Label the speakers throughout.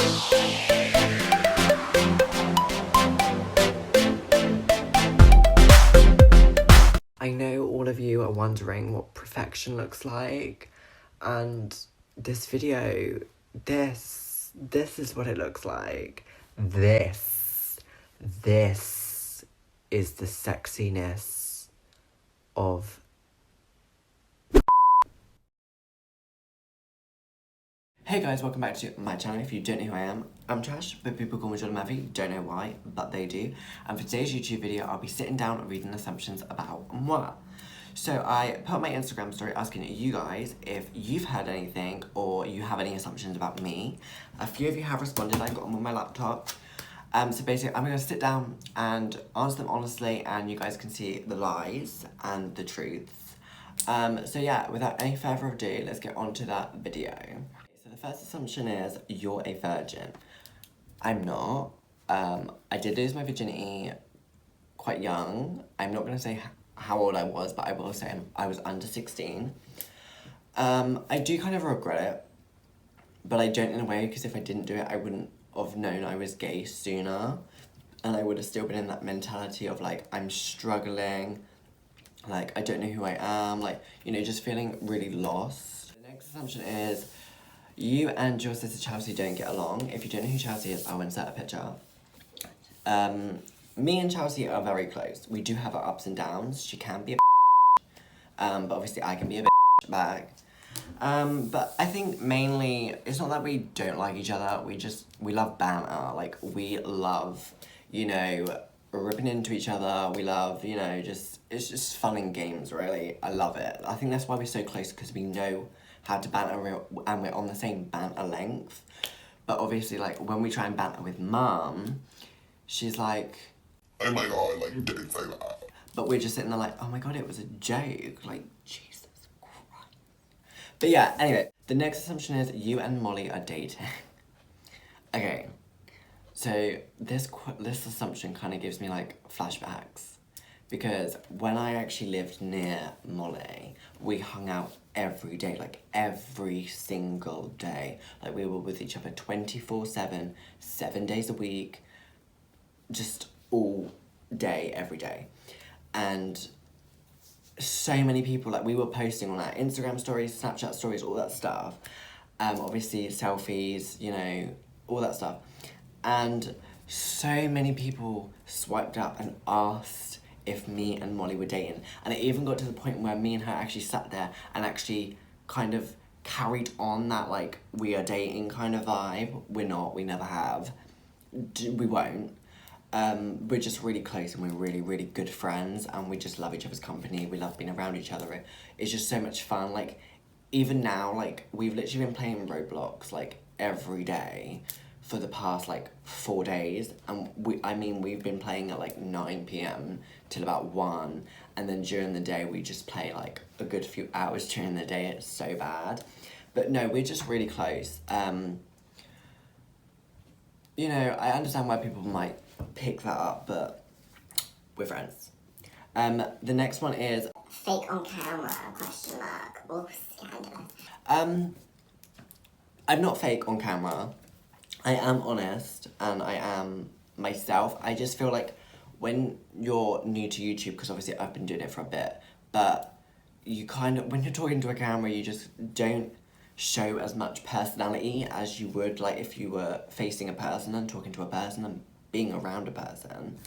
Speaker 1: I know all of you are wondering what perfection looks like, and this video, this is what it looks like. This is the sexiness of... Hey guys, welcome back to my channel. If you don't know who I am, I'm Trash, but people call me Trashymurphy. Don't know why, but they do. And for today's YouTube video, I'll be sitting down reading assumptions about moi. So I put on my Instagram story asking you guys if you've heard anything or you have any assumptions about me. A few of you have responded. I've got them on my laptop. So basically, I'm going to sit down and answer them honestly, and you guys can see the lies and the truths. So yeah, without any further ado, let's get on to that video. So the first assumption is you're a virgin. I'm not. I did lose my virginity quite young. I'm not going to say how old I was, but I will say I was under 16. I do kind of regret it, but I don't in a way, because if I didn't do it, I wouldn't have known I was gay sooner, and I would have still been in that mentality of like, I'm struggling, like, I don't know who I am, like, you know, just feeling really lost. The next assumption is you and your sister Chelsea don't get along. If you don't know who Chelsea is, I'll insert a picture. Me and Chelsea are very close. We do have our ups and downs. She can be a but obviously I can be a back. But I think mainly, it's not that we don't like each other, we love banter. Like, we love, you know, ripping into each other. We love, you know, it's just fun and games, really. I love it. I think that's why we're so close, because we know how to banter and we're on the same banter length. But obviously, like, when we try and banter with Mum, she's like, oh my god, like, don't say that. But we're just sitting there like, oh my god, it was a joke. Like, Jesus Christ. But yeah, anyway, the next assumption is you and Molly are dating. Okay, so this assumption kind of gives me like flashbacks, because when I actually lived near Molly, we hung out every day, like every single day. Like, we were with each other 24/7, 7 days a week, just all day, every day. And so many people, like, we were posting on our Instagram stories, Snapchat stories, all that stuff. Obviously selfies, you know, all that stuff. And so many people swiped up and asked if me and Molly were dating. And it even got to the point where me and her actually sat there and actually kind of carried on that, like, we are dating kind of vibe. We're not, we never have. We won't. We're just really close, and we're really, really good friends, and we just love each other's company. We love being around each other. It's just so much fun. Like, even now, like, we've literally been playing Roblox, like, every day for the past, like, 4 days. And we've been playing at, like, 9 p.m. till about 1. And then during the day, we just play, like, a good few hours during the day. It's so bad. But no, we're just really close. You know, I understand why people might pick that up, but we're friends. The next one is
Speaker 2: fake on camera, question mark, or scandalous.
Speaker 1: I'm not fake on camera. I am honest, and I am myself. I just feel like when you're new to YouTube, because obviously I've been doing it for a bit, but you kind of, when you're talking to a camera, you just don't show as much personality as you would, like, if you were facing a person and talking to a person and being around a person.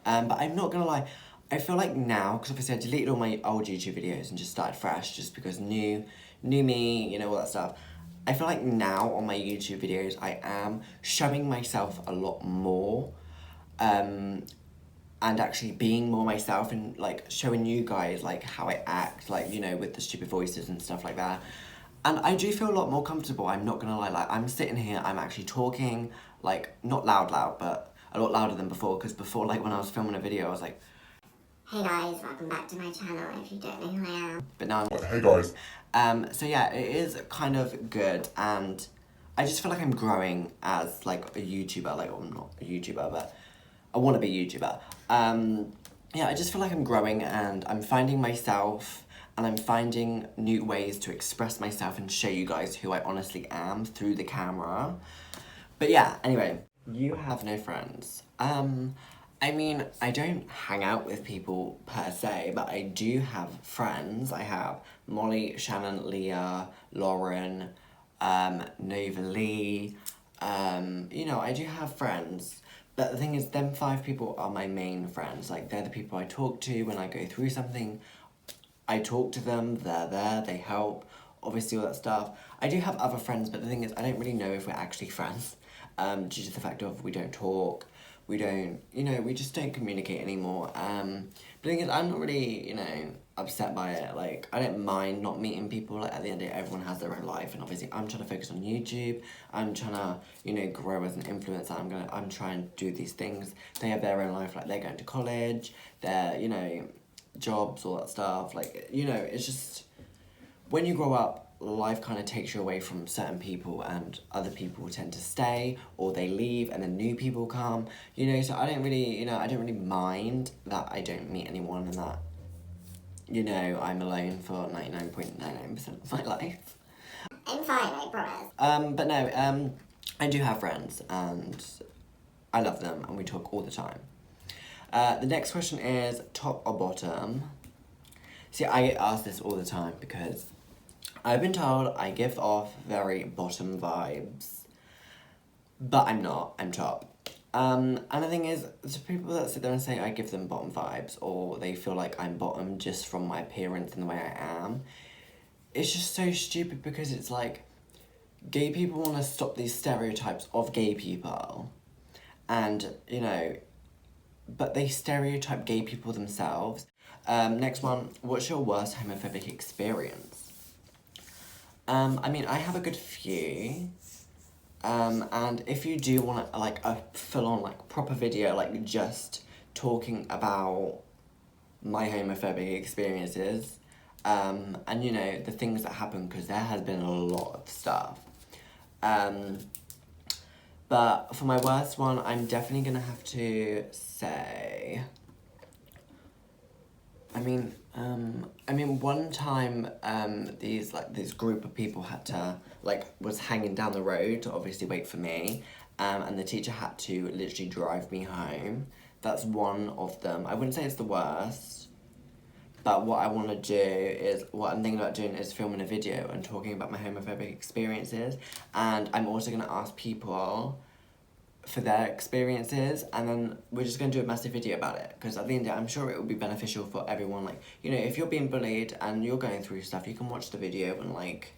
Speaker 1: But I'm not gonna lie, I feel like now, because obviously I deleted all my old YouTube videos and just started fresh, just because new me, you know, all that stuff. I feel like now on my YouTube videos, I am showing myself a lot more, and actually being more myself, and like showing you guys like how I act, like, you know, with the stupid voices and stuff like that. And I do feel a lot more comfortable, I'm not gonna lie. Like, I'm sitting here, I'm actually talking, like, not loud, but a lot louder than before, because before, like, when I was filming a video, I was like,
Speaker 2: hey guys, welcome back to my channel, if you don't know who I am.
Speaker 1: But now I'm like, hey guys. So yeah, it is kind of good, and I just feel like I'm growing as, like, a YouTuber. Like, well, I'm not a YouTuber, but I want to be a YouTuber. Yeah, I just feel like I'm growing, and I'm finding myself, and I'm finding new ways to express myself and show you guys who I honestly am through the camera. But yeah, anyway, you have no friends. I mean, I don't hang out with people per se, but I do have friends. I have Molly, Shannon, Leah, Lauren, Nova Lee. You know, I do have friends. But the thing is, them 5 people are my main friends. Like, they're the people I talk to when I go through something. I talk to them, they're there, they help, obviously all that stuff. I do have other friends, but the thing is, I don't really know if we're actually friends, due to the fact of we don't talk, we don't, you know, we just don't communicate anymore. But the thing is, I'm not really, you know, upset by it. Like, I don't mind not meeting people. Like, at the end of the day, everyone has their own life, and obviously I'm trying to focus on YouTube. I'm trying to, you know, grow as an influencer. I'm trying to do these things. They have their own life, like, they're going to college, they're, you know, jobs, all that stuff. Like, you know, it's just, when you grow up, life kind of takes you away from certain people, and other people tend to stay or they leave and then new people come, you know. So I don't really, you know, I don't really mind that I don't meet anyone, and that, you know, I'm alone for 99.99% of my life.
Speaker 2: I'm fine, I promise.
Speaker 1: But no, I do have friends, and I love them, and we talk all the time. The next question is top or bottom. See, I get asked this all the time because I've been told I give off very bottom vibes, but I'm not, I'm top. And the thing is, to people that sit there and say I give them bottom vibes, or they feel like I'm bottom just from my appearance and the way I am, it's just so stupid, because it's like, gay people want to stop these stereotypes of gay people, and, you know, but they stereotype gay people themselves. Next one, what's your worst homophobic experience? I mean, I have a good few. And if you do want like a full-on like proper video, like just talking about my homophobic experiences, and you know, the things that happen, because there has been a lot of stuff. But for my worst one, I'm definitely gonna have to say, I mean, one time, this group of people had to, was hanging down the road to obviously wait for me, and the teacher had to literally drive me home. That's one of them. I wouldn't say it's the worst, but what I'm thinking about doing is filming a video and talking about my homophobic experiences, and I'm also gonna ask people for their experiences, and then we're just going to do a massive video about it, because at the end of the day, I'm sure it will be beneficial for everyone. Like, you know, if you're being bullied and you're going through stuff, you can watch the video and, like,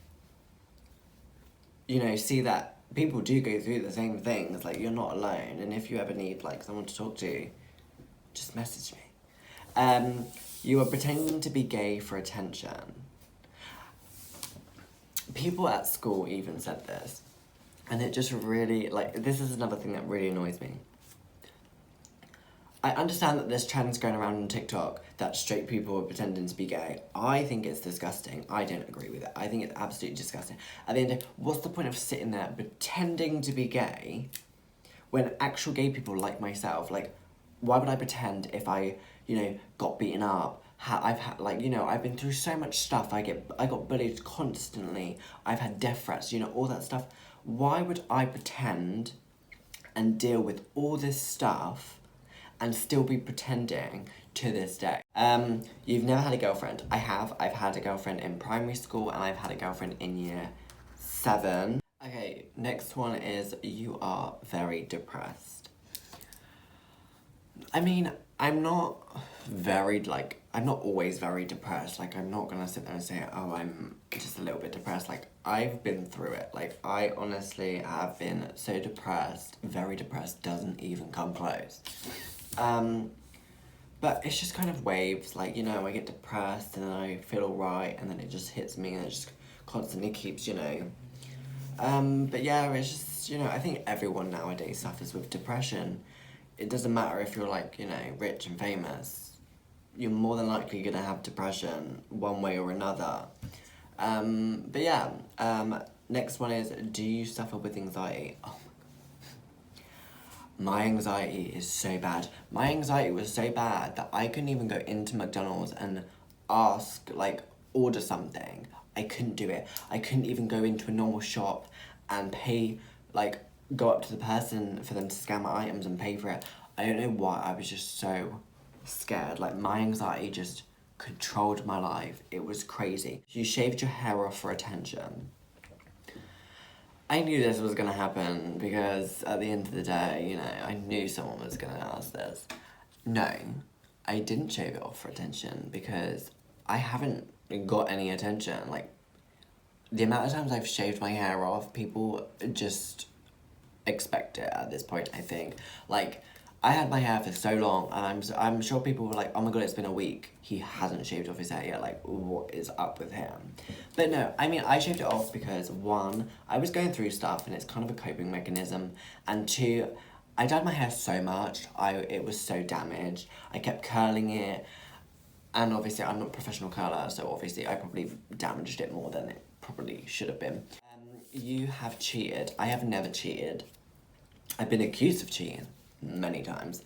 Speaker 1: you know, see that people do go through the same things. Like, you're not alone, and if you ever need, like, someone to talk to, just message me. You are pretending to be gay for attention. People at school even said this. And it just really, like, this is another thing that really annoys me. I understand that there's trends going around on TikTok that straight people are pretending to be gay. I think it's disgusting. I don't agree with it. I think it's absolutely disgusting. At the end of the day, what's the point of sitting there pretending to be gay when actual gay people like myself, like, why would I pretend if I, you know, got beaten up? I've had, like, you know, I've been through so much stuff. I got bullied constantly. I've had death threats, you know, all that stuff. Why would I pretend and deal with all this stuff and still be pretending to this day? You've never had a girlfriend. I have. I've had a girlfriend in primary school, and I've had a girlfriend in year 7. Okay, next one is you are very depressed. I mean, I'm not always very depressed. Like, I'm not gonna sit there and say, oh, I'm just a little bit depressed. Like, I've been through it. Like, I honestly have been so depressed, very depressed, doesn't even come close. But it's just kind of waves. Like, you know, I get depressed and then I feel alright, and then it just hits me, and it just constantly keeps, you know. But yeah, it's just, you know, I think everyone nowadays suffers with depression. It doesn't matter if you're, like, you know, rich and famous. You're more than likely gonna have depression one way or another. But yeah, next one is, do you suffer with anxiety? Oh my anxiety is so bad. My anxiety was so bad that I couldn't even go into McDonald's and order something. I couldn't do it. I couldn't even go into a normal shop and pay, like, go up to the person for them to scan my items and pay for it. I don't know why, I was just so scared. Like, my anxiety just controlled my life. It was crazy. You shaved your hair off for attention. I knew this was gonna happen because at the end of the day, you know, I knew someone was gonna ask this. No, I didn't shave it off for attention because I haven't got any attention. Like, the amount of times I've shaved my hair off, people just expect it at this point, I think. Like, I had my hair for so long, and I'm sure people were like, oh my god, it's been a week. He hasn't shaved off his hair yet. Like, what is up with him? But no, I mean, I shaved it off because, one, I was going through stuff, and it's kind of a coping mechanism. And two, I dyed my hair so much. It was so damaged. I kept curling it. And obviously, I'm not a professional curler, so obviously I probably damaged it more than it probably should have been. You have cheated. I have never cheated. I've been accused of cheating many times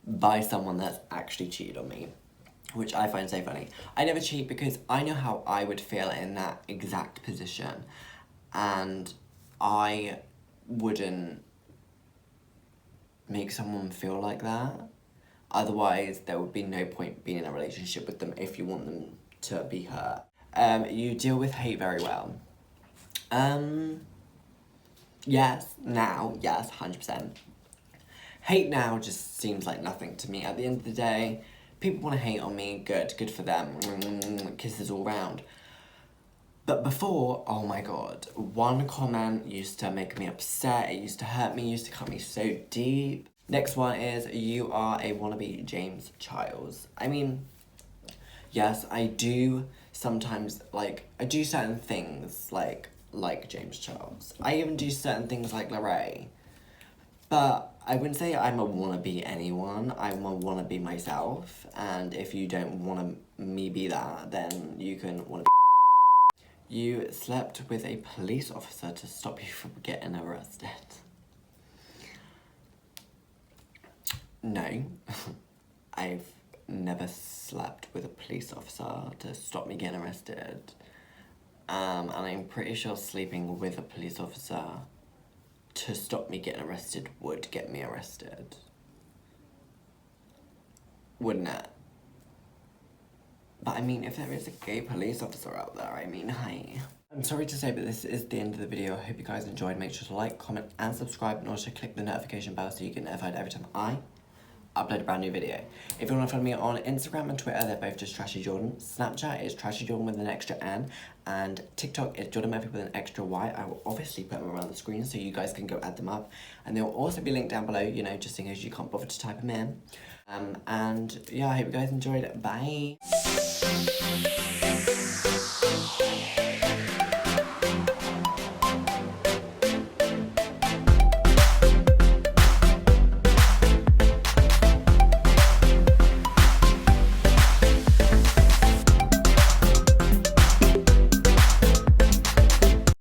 Speaker 1: by someone that's actually cheated on me, which I find so funny. I never cheat because I know how I would feel in that exact position, and I wouldn't make someone feel like that. Otherwise, there would be no point being in a relationship with them if you want them to be hurt. You deal with hate very well. Yes, now, yes, 100%. Hate now just seems like nothing to me. At the end of the day, people want to hate on me, good for them. Kisses all round. But before, oh my god, one comment used to make me upset, it used to hurt me, used to cut me so deep. Next one is, you are a wannabe James Charles. I mean, yes, I do sometimes, like, I do certain things like James Charles. I even do certain things like Youre. But I wouldn't say I'm a wannabe anyone. I'm a wannabe myself. And if you don't want me be that, then you can wanna be. You slept with a police officer to stop you from getting arrested. No, I've never slept with a police officer to stop me getting arrested. And I'm pretty sure sleeping with a police officer to stop me getting arrested would get me arrested. Wouldn't it? But I mean, if there is a gay police officer out there, I mean, hi. I'm sorry to say, but this is the end of the video. I hope you guys enjoyed. Make sure to like, comment, and subscribe, and also click the notification bell so you get notified every time I upload a brand new video. If you want to follow me on Instagram and Twitter, they're both just Trashy Jordan. Snapchat is Trashy Jordan with an extra N, and TikTok is Jordan Murphy with an extra Y. I will obviously put them around the screen so you guys can go add them up, and they'll also be linked down below, you know, just in case you can't bother to type them in. And yeah, I hope you guys enjoyed. Bye.